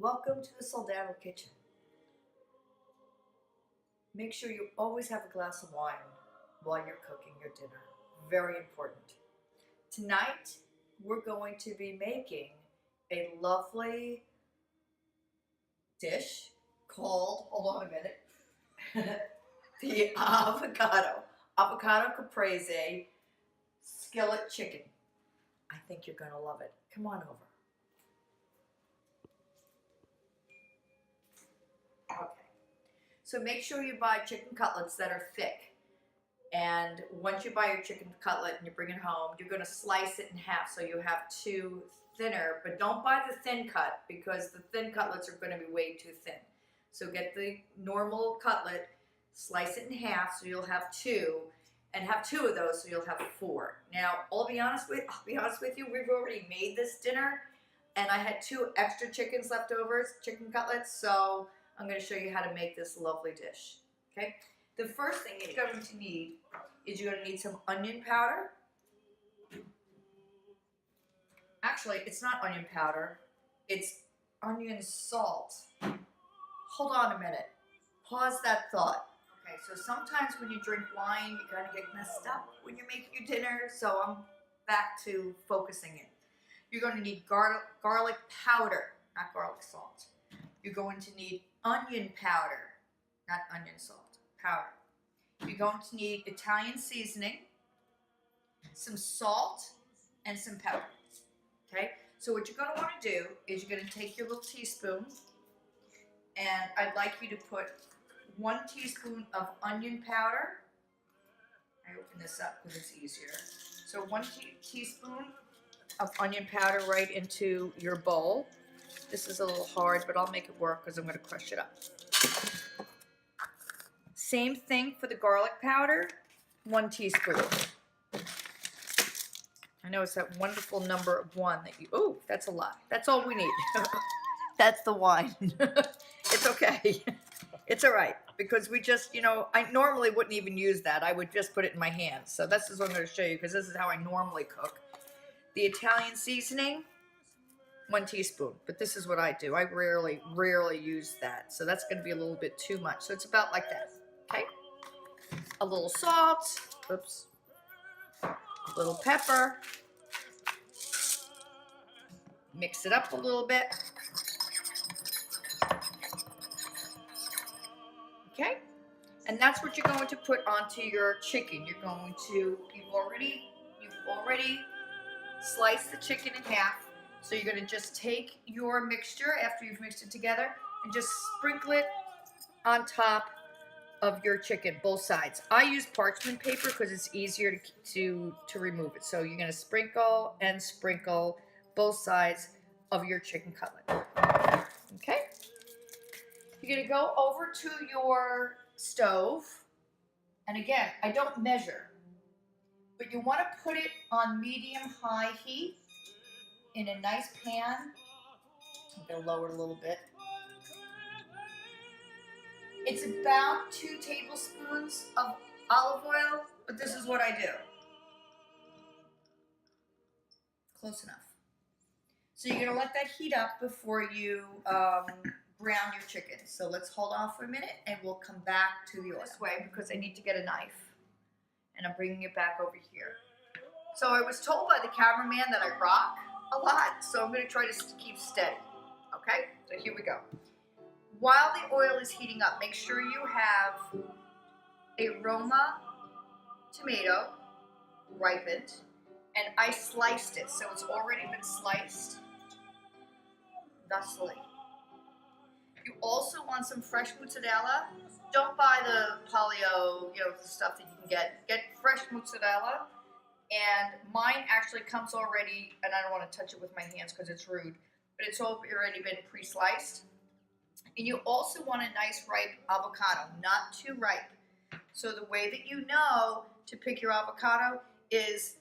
Welcome to the Soldado Kitchen. Make sure you always have a glass of wine while you're cooking your dinner. Very important. Tonight, we're going to be making a lovely dish called, hold on a minute, the Avocado Caprese Skillet Chicken. I think you're going to love it. Come on over. Okay. So make sure you buy chicken cutlets that are thick. And once you buy your chicken cutlet and you bring it home, you're going to slice it in half so you have two thinner. But don't buy the thin cut because the thin cutlets are going to be way too thin. So get the normal cutlet, slice it in half so you'll have two, and have two of those so you'll have four. Now, I'll be honest with you, we've already made this dinner, and I had two extra chickens leftovers, chicken cutlets, so I'm going to show you how to make this lovely dish. Okay? The first thing you're going to need is you're going to need some onion powder. Actually, it's not onion powder. It's onion salt. Hold on a minute. Pause that thought. Okay, so sometimes when you drink wine, you kind of get messed up when you're making your dinner, so I'm back to focusing it. You're going to need garlic powder, not garlic salt. You're going to need onion powder, not onion salt. Powder. You're going to need Italian seasoning, some salt, and some pepper. Okay? So what you're going to want to do is you're going to take your little teaspoon, and I'd like you to put 1 teaspoon of onion powder. I open this up because it's easier. So 1 teaspoon of onion powder right into your bowl. This is a little hard, but I'll make it work because I'm going to crush it up. Same thing for the garlic powder, 1 teaspoon. I know it's that wonderful number of 1 that you, oh, that's a lot. That's all we need. That's the wine. It's okay. It's all right because we just, I normally wouldn't even use that. I would just put it in my hands. So this is what I'm going to show you because this is how I normally cook. The Italian seasoning, 1 teaspoon, but this is what I do. I rarely use that. So that's going to be a little bit too much. So it's about like that. Okay, a little salt, oops, a little pepper, mix it up a little bit. Okay, and that's what you're going to put onto your chicken. You're going to, you've already sliced the chicken in half. So you're going to just take your mixture after you've mixed it together and just sprinkle it on top of your chicken, both sides. I use parchment paper because it's easier to remove it. So you're going to sprinkle and sprinkle both sides of your chicken cutlet. Okay? You're going to go over to your stove. And again, I don't measure, but you want to put it on medium-high heat in a nice pan. I'm going to lower it a little bit. It's about 2 tablespoons of olive oil, but this is what I do. Close enough. So you're going to let that heat up before you brown your chicken. So let's hold off for a minute and we'll come back to the oil. This way because I need to get a knife. And I'm bringing it back over here. So I was told by the cameraman that I rock a lot, so I'm going to try to keep steady. Okay? So here we go. While the oil is heating up, make sure you have a Roma tomato, ripened, and I sliced it, so it's already been sliced thusly. You also want some fresh mozzarella. Don't buy the polio, the stuff that you can get. Get fresh mozzarella, and mine actually comes already, and I don't want to touch it with my hands because it's rude, but it's already been pre-sliced. And you also want a nice ripe avocado, not too ripe. So the way that you know to pick your avocado is,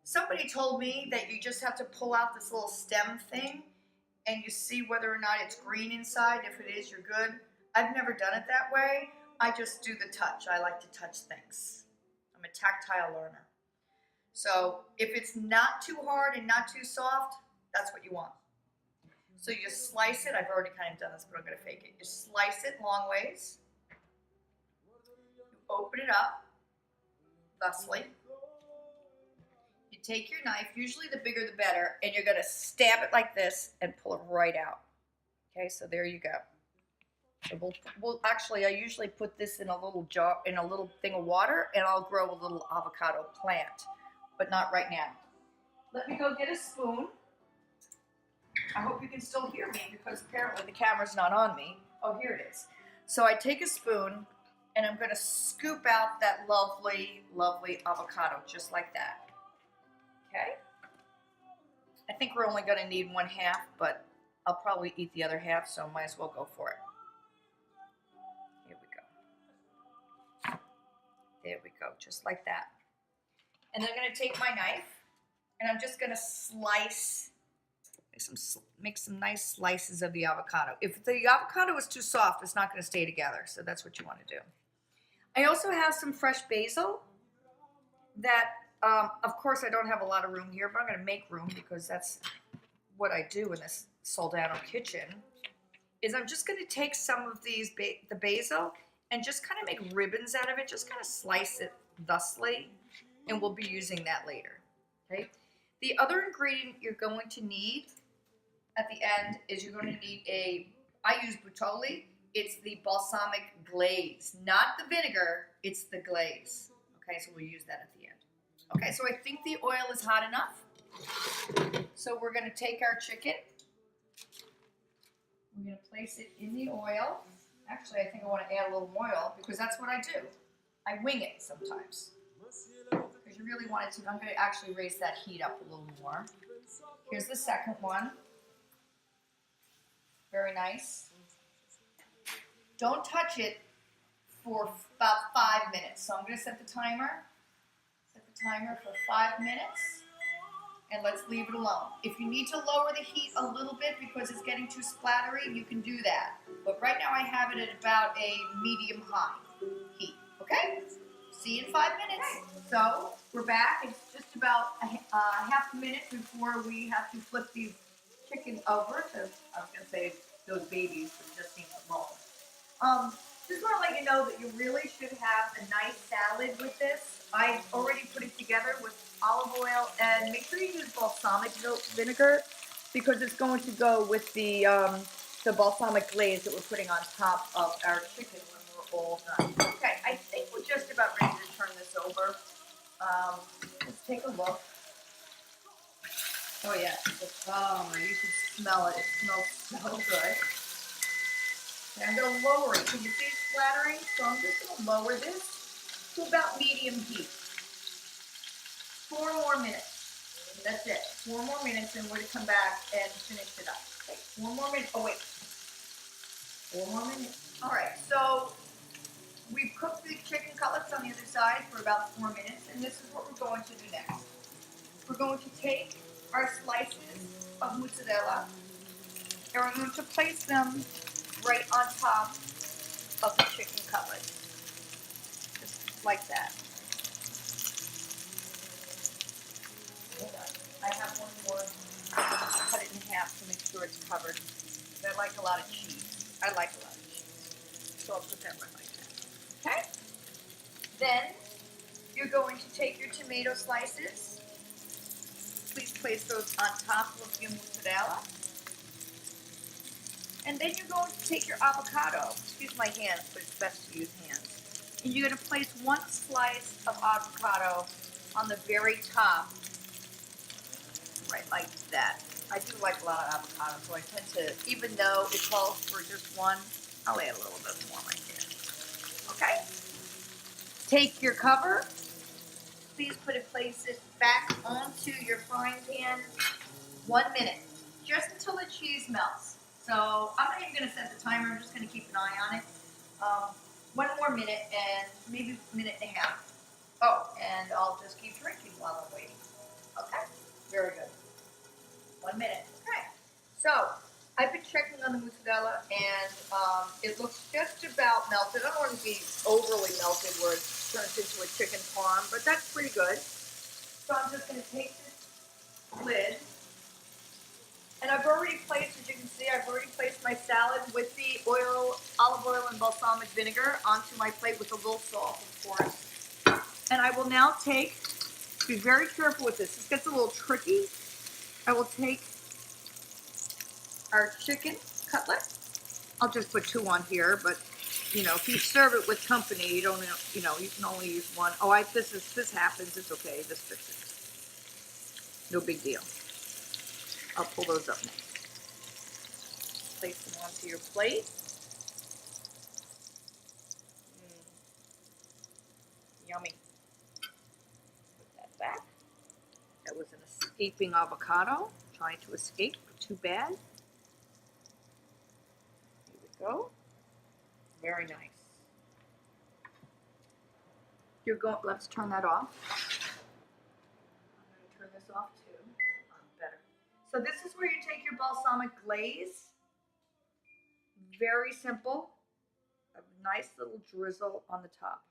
somebody told me that you just have to pull out this little stem thing and you see whether or not it's green inside. If it is, you're good. I've never done it that way. I just do the touch. I like to touch things. I'm a tactile learner. So if it's not too hard and not too soft, that's what you want. So you slice it. I've already kind of done this, but I'm going to fake it. You slice it long ways. You open it up, thusly. You take your knife, usually the bigger the better, and you're going to stab it like this and pull it right out. Okay, so there you go. So we'll actually, I usually put this in a little jar, in a little thing of water, and I'll grow a little avocado plant, but not right now. Let me go get a spoon. I hope you can still hear me because apparently the camera's not on me. Oh, here it is. So I take a spoon and I'm going to scoop out that lovely, lovely avocado just like that. Okay? I think we're only going to need 1/2, but I'll probably eat the other half, so might as well go for it. Here we go. There we go, just like that. And then I'm going to take my knife and I'm just going to slice. Make some nice slices of the avocado. If the avocado is too soft, it's not going to stay together. So that's what you want to do. I also have some fresh basil that, of course, I don't have a lot of room here, but I'm going to make room because that's what I do in this Soldano kitchen. Is I'm just going to take some of the basil and just kind of make ribbons out of it. Just kind of slice it thusly, and we'll be using that later. Okay. The other ingredient you're going to need at the end is you're going to need I use Butoli. It's the balsamic glaze, not the vinegar, it's the glaze. Okay, so we'll use that at the end. Okay, so I think the oil is hot enough. So we're going to take our chicken. We're going to place it in the oil. Actually, I think I want to add a little oil because that's what I do. I wing it sometimes. Because you really want it to, I'm going to actually raise that heat up a little more. Here's the second one. Very nice. Don't touch it for about 5 minutes. So I'm going to set the timer. Set the timer for 5 minutes. And let's leave it alone. If you need to lower the heat a little bit because it's getting too splattery, you can do that. But right now I have it at about a medium-high heat. Okay? See you in 5 minutes. So we're back. It's just about a half a minute before we have to flip the chicken over to, I was going to say those babies, but it just seems wrong. Just want to let you know that you really should have a nice salad with this. I've already put it together with olive oil, and make sure you use balsamic vinegar because it's going to go with the balsamic glaze that we're putting on top of our chicken when we're all done. Okay, I think we're just about ready to turn this over. Let's take a look. Oh yeah, you should smell it. It smells so good. And I'm going to lower it. Can you see it splattering? So I'm just going to lower this to about medium heat. 4 more minutes. That's it. 4 more minutes and we're going to come back and finish it up. Okay, 4 more minutes. Oh wait. 4 more minutes. Alright, so we've cooked the chicken cutlets on the other side for about 4 minutes, and this is what we're going to do next. We're going to take our slices of mozzarella and we're going to place them right on top of the chicken cutlet. Just like that. I have one more. Cut it in half to make sure it's covered. I like a lot of cheese. I like a lot of cheese. So I'll put that right like that. Okay? Then you're going to take your tomato slices. Please place those on top of your mozzarella. And then you're going to take your avocado. Excuse my hands, but it's best to use hands. And you're going to place 1 slice of avocado on the very top. Right like that. I do like a lot of avocado, so I tend to, even though it calls for just 1, I'll add a little bit more right there. Okay? Take your cover. Please place it back onto your frying pan. 1 minute, just until the cheese melts. So I'm not even going to set the timer. I'm just going to keep an eye on it. 1 more minute and maybe a minute and a half. Oh, and I'll just keep drinking while I'm waiting. Okay, very good. 1 minute. Okay, so I've been checking on the mozzarella and it looks just about melted. I don't want it to be overly melted where it turns into a chicken parm, but that's pretty good. So I'm just going to take this lid, and I've already placed, as you can see, with the olive oil and balsamic vinegar onto my plate with a little salt, of course. And I will now be very careful with this. This gets a little tricky. I will take our chicken cutlet. I'll just put 2 on here, but you know, if you serve it with company, you don't, you know, you can only use 1. Oh, this happens. It's okay. Just fix it. No big deal. I'll pull those up next. Place them onto your plate. Yummy. Put that back. That was an escaping avocado, trying to escape, but too bad. Here we go. Very nice. Let's turn that off. I'm going to turn this off too. Better. So this is where you take your balsamic glaze. Very simple. A nice little drizzle on the top.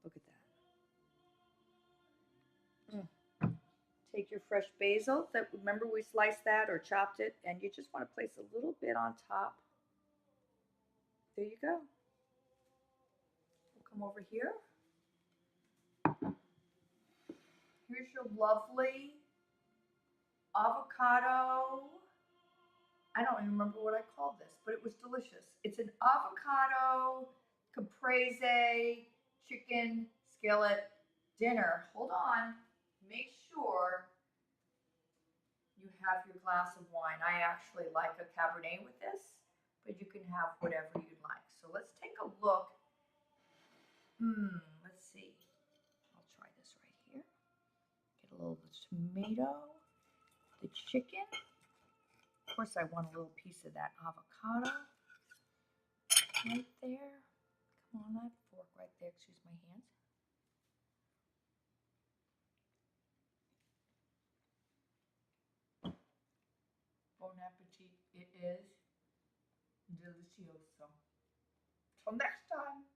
Look at that. Take your fresh basil. Remember we sliced that or chopped it, and you just want to place a little bit on top. There you go. We'll come over here. Here's your lovely avocado. I don't even remember what I called this, but it was delicious. It's an avocado caprese chicken skillet dinner. Hold on. Make sure you have your glass of wine. I actually like a Cabernet with this, but you can have whatever you like. So let's take a look. Let's see. I'll try this right here. Get a little tomato, the chicken. Of course, I want a little piece of that avocado right there. Come on, that fork right there. Excuse my hands. Bon appetit. It is delicioso. Till next time.